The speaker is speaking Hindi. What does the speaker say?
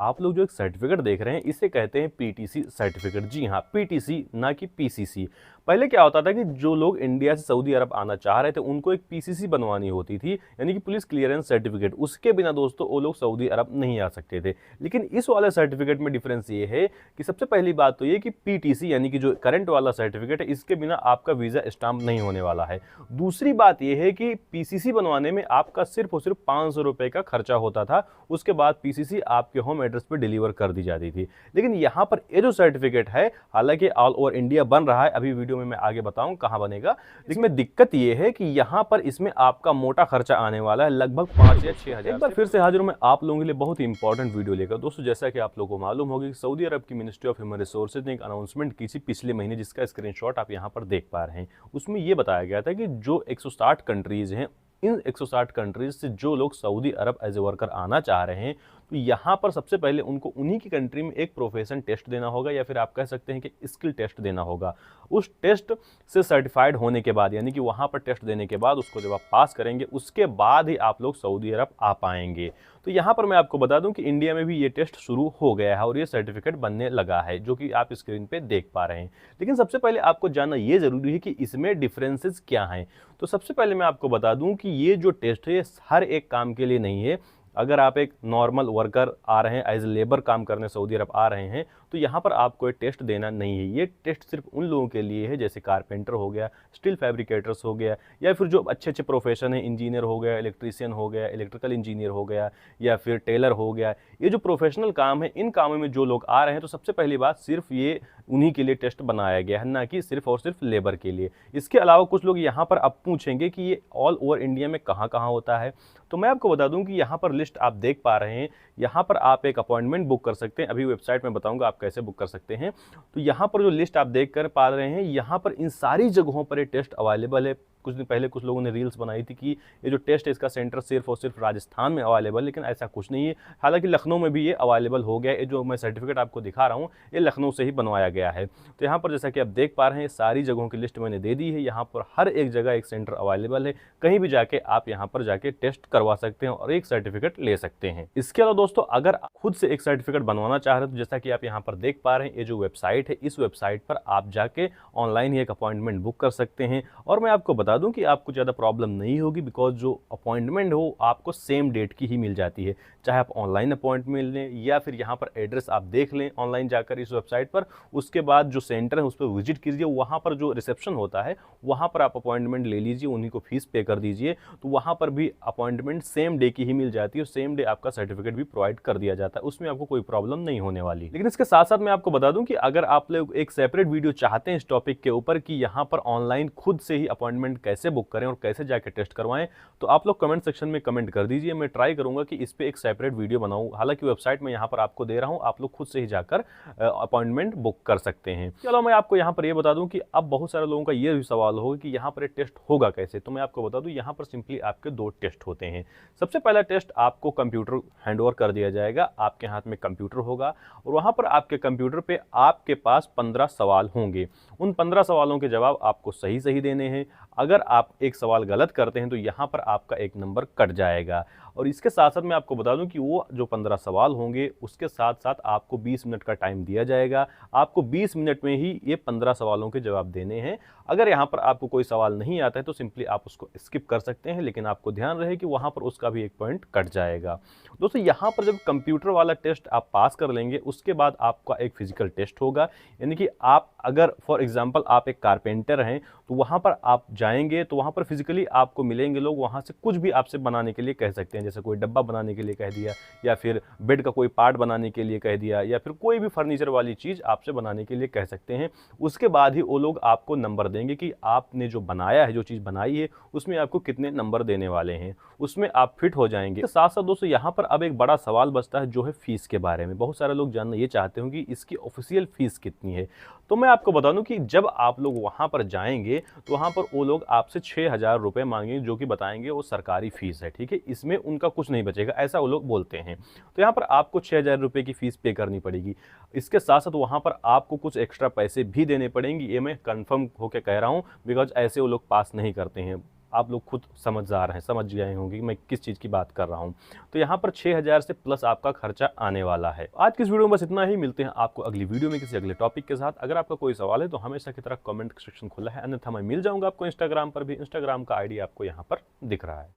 आप लोग जो एक सर्टिफिकेट देख रहे हैं इसे कहते हैं पीटीसी सर्टिफिकेट। जी हाँ, पीटीसी ना कि पीसीसी। पहले क्या होता था कि जो लोग इंडिया से सऊदी अरब आना चाह रहे थे उनको एक पीसीसी बनवानी होती थी, यानी कि पुलिस क्लियरेंस सर्टिफिकेट। उसके बिना दोस्तों वो लोग सऊदी अरब नहीं आ सकते थे। लेकिन इस वाले सर्टिफिकेट में डिफरेंस ये है कि सबसे पहली बात तो ये कि पीटीसी यानी कि जो करंट वाला सर्टिफिकेट है इसके बिना आपका वीज़ा स्टाम्प नहीं होने वाला है। दूसरी बात यह है कि पीसीसी बनवाने में आपका सिर्फ और सिर्फ 500 रुपये का खर्चा होता था। उसके बाद पीसीसी आपके होम एड्रेस पर डिलीवर कर दी जाती थी। लेकिन यहाँ पर ये जो सर्टिफिकेट है, हालांकि ऑल ओवर इंडिया बन रहा है, अभी वीडियो में मैं आगे बताऊं कहां बनेगा। इसमें दिक्कत यह है कि यहाँ पर इसमें आपका मोटा खर्चा आने वाला है, लगभग 5 या 6 हजार। एक बार फिर से हाजिर हूं मैं आप लोगों के लिए बहुत ही इंपॉर्टेंट वीडियो लेकर। दोस्तों, जैसा कि आप लोगों को मालूम होगा कि सऊदी अरब की मिनिस्ट्री ऑफ ह्यूमन रिसोर्सेज ने एक अनाउंसमेंट की थी पिछले महीने, जिसका स्क्रीनशॉट आप यहाँ पर देख पा रहे हैं। उसमें यह बताया गया था कि जो 160 कंट्रीज हैं, इन 160 कंट्रीज से जो लोग Saudi Arab as a worker आना चाह रहे हैं, तो यहाँ पर सबसे पहले उनको उन्हीं की कंट्री में एक प्रोफेशन टेस्ट देना होगा, या फिर आप कह सकते हैं कि स्किल टेस्ट देना होगा। उस टेस्ट से सर्टिफाइड होने के बाद, यानी कि वहाँ पर टेस्ट देने के बाद उसको जब आप पास करेंगे उसके बाद ही आप लोग सऊदी अरब आ पाएंगे। तो यहाँ पर मैं आपको बता दूं कि इंडिया में भी ये टेस्ट शुरू हो गया है और ये सर्टिफिकेट बनने लगा है, जो कि आप स्क्रीन पे देख पा रहे हैं। लेकिन सबसे पहले आपको जानना ये जरूरी है कि इसमें डिफरेंसेस क्या हैं। तो सबसे पहले मैं आपको बता दूं कि ये जो टेस्ट है हर एक काम के लिए नहीं है। अगर आप एक नॉर्मल वर्कर आ रहे हैं, एज लेबर काम करने सऊदी अरब आ रहे हैं, तो यहाँ पर आपको ये टेस्ट देना नहीं है। ये टेस्ट सिर्फ उन लोगों के लिए है जैसे कारपेंटर हो गया, स्टील फैब्रिकेटर्स हो गया, या फिर जो अच्छे अच्छे प्रोफेशन है, इंजीनियर हो गया, इलेक्ट्रीशियन हो गया, इलेक्ट्रिकल इंजीनियर हो गया, या फिर टेलर हो गया। ये जो प्रोफेशनल काम है, इन कामों में जो लोग आ रहे हैं, तो सबसे पहली बात सिर्फ ये उन्हीं के लिए टेस्ट बनाया गया है, ना कि सिर्फ और सिर्फ लेबर के लिए। इसके अलावा कुछ लोग यहाँ पर अब पूछेंगे कि ये ऑल ओवर इंडिया में कहाँ कहाँ होता है। तो मैं आपको बता दूं कि यहाँ पर लिस्ट आप देख पा रहे हैं। यहाँ पर आप एक अपॉइंटमेंट बुक कर सकते हैं, अभी वेबसाइट में बताऊंगा आप कैसे बुक कर सकते हैं। तो यहाँ पर जो लिस्ट आप देख कर पा रहे हैं, यहाँ पर इन सारी जगहों पर ये टेस्ट अवेलेबल है। कुछ दिन पहले कुछ लोगों ने रील्स बनाई थी कि ये जो टेस्ट है इसका सेंटर सिर्फ और सिर्फ राजस्थान में अवेलेबल, लेकिन ऐसा कुछ नहीं है। हालांकि लखनऊ में भी ये अवेलेबल हो गया है। ये जो मैं सर्टिफिकेट आपको दिखा रहा हूँ ये लखनऊ से ही बनवाया गया है। तो यहाँ पर जैसा कि आप देख पा रहे हैं सारी जगहों की लिस्ट मैंने दे दी है। यहाँ पर हर एक जगह एक सेंटर अवेलेबल है, कहीं भी जाके आप यहाँ पर जाके टेस्ट करवा सकते हैं और एक सर्टिफिकेट ले सकते हैं। इसके अलावा दोस्तों, अगर खुद से एक सर्टिफिकेट बनवाना चाह रहे हैं तो जैसा कि आप यहाँ पर देख पा रहे हैं, ये जो वेबसाइट है, इस वेबसाइट पर आप जाके ऑनलाइन ही एक अपॉइंटमेंट बुक कर सकते हैं। और मैं आपको बता दूं कि आपको ज़्यादा प्रॉब्लम नहीं होगी, बिकॉज जो अपॉइंटमेंट हो आपको सेम डेट की ही मिल जाती है। चाहे आप ऑनलाइन अपॉइंटमेंट लें या फिर यहाँ पर एड्रेस आप देख लें ऑनलाइन जाकर इस वेबसाइट पर, उसके बाद जो सेंटर है उस पर विजिट कीजिए। वहाँ पर जो रिसेप्शन होता है वहाँ पर आप अपॉइंटमेंट ले लीजिए, उन्हीं को फीस पे कर दीजिए। तो वहाँ पर भी अपॉइंटमेंट सेम डे की ही मिल जाती है और सेम डे आपका सर्टिफिकेट भी प्रोवाइड कर दिया जाता है। उसमें आपको कोई प्रॉब्लम नहीं होने वाली। लेकिन इसके साथ साथ मैं आपको बता दूं कि अगर आप लोग एक सेपरेट वीडियो चाहते हैं इस टॉपिक के ऊपर कि यहाँ पर ऑनलाइन खुद से ही अपॉइंटमेंट कैसे बुक करें और कैसे जाके टेस्ट करवाएं, तो आप लोग कमेंट सेक्शन में कमेंट कर दीजिए। मैं ट्राई करूंगा कि इस पे एक सेपरेट वीडियो बनाऊं। हालांकि वेबसाइट में यहाँ पर आपको दे रहा हूं, आप लोग खुद से ही जाकर अपॉइंटमेंट बुक कर सकते हैं। चलो मैं आपको यहाँ पर ये बता दूं कि अब बहुत सारे लोगों का ये भी सवाल होगा कि यहाँ पर टेस्ट होगा कैसे। तो मैं आपको बता दूं यहाँ पर सिंपली आपके 2 टेस्ट होते हैं। सबसे पहला टेस्ट आपको कंप्यूटर हैंडओवर कर दिया जाएगा। आपके हाथ में कंप्यूटर होगा और वहां पर आपके कंप्यूटर पे आपके पास 15 सवाल होंगे। उन 15 सवालों के जवाब आपको सही सही देने हैं। अगर आप एक सवाल गलत करते हैं तो यहाँ पर आपका एक नंबर कट जाएगा। और इसके साथ साथ मैं आपको बता दूं कि वो जो 15 सवाल होंगे उसके साथ साथ आपको 20 मिनट का टाइम दिया जाएगा। आपको 20 मिनट में ही ये 15 सवालों के जवाब देने हैं। अगर यहाँ पर आपको कोई सवाल नहीं आता है तो सिंपली आप उसको स्किप कर सकते हैं, लेकिन आपको ध्यान रहे कि वहाँ पर उसका भी एक पॉइंट कट जाएगा। दोस्तों, यहाँ पर जब कंप्यूटर वाला टेस्ट आप पास कर लेंगे उसके बाद आपका एक फिजिकल टेस्ट होगा। यानी कि आप अगर फॉर एग्जांपल आप एक कारपेंटर हैं तो वहाँ पर आप जाएंगे तो वहाँ पर फिजिकली आपको मिलेंगे लोग, वहाँ से कुछ भी आपसे बनाने के लिए कह सकते हैं। जैसे कोई डब्बा बनाने के लिए कह दिया, या फिर बेड का कोई पार्ट बनाने के लिए कह दिया, या फिर कोई भी फर्नीचर वाली चीज़ आपसे बनाने के लिए कह सकते हैं। उसके बाद ही वो लोग आपको नंबर देंगे कि आपने जो बनाया है, जो चीज़ बनाई है, उसमें आपको कितने नंबर देने वाले हैं। उसमें आप फिट हो जाएंगे। साथ साथ दोस्तों, यहाँ पर अब एक बड़ा सवाल बचता है जो है फीस के बारे में। बहुत सारे लोग जानना ये चाहते होंगे कि इसकी ऑफिशियल फीस कितनी है। तो मैं आपको बता दूं कि जब आप लोग वहाँ पर जाएंगे तो वहाँ पर वो लोग आपसे 6,000 रुपये मांगेंगे, जो कि बताएंगे वो सरकारी फीस है। ठीक है, इसमें उनका कुछ नहीं बचेगा, ऐसा वो लोग बोलते हैं। तो यहाँ पर आपको 6,000 रुपये की फीस पे करनी पड़ेगी। इसके साथ साथ वहाँ पर आपको कुछ एक्स्ट्रा पैसे भी देने पड़ेंगे। ये मैं कंफर्म होकर कह रहा हूँ, बिकॉज ऐसे वो लोग पास नहीं करते हैं। आप लोग खुद समझदार हैं, समझ गए होंगे कि मैं किस चीज़ की बात कर रहा हूँ। तो यहाँ पर 6,000 से प्लस आपका खर्चा आने वाला है। आज की इस वीडियो में बस इतना ही, मिलते हैं आपको अगली वीडियो में किसी अगले टॉपिक के साथ। अगर आपका कोई सवाल है तो हमेशा की तरह कमेंट सेक्शन खुला है, अन्यथा मैं मिल जाऊंगा आपको इंस्टाग्राम पर भी। इंस्टाग्राम का आईडी आपको यहाँ पर दिख रहा है।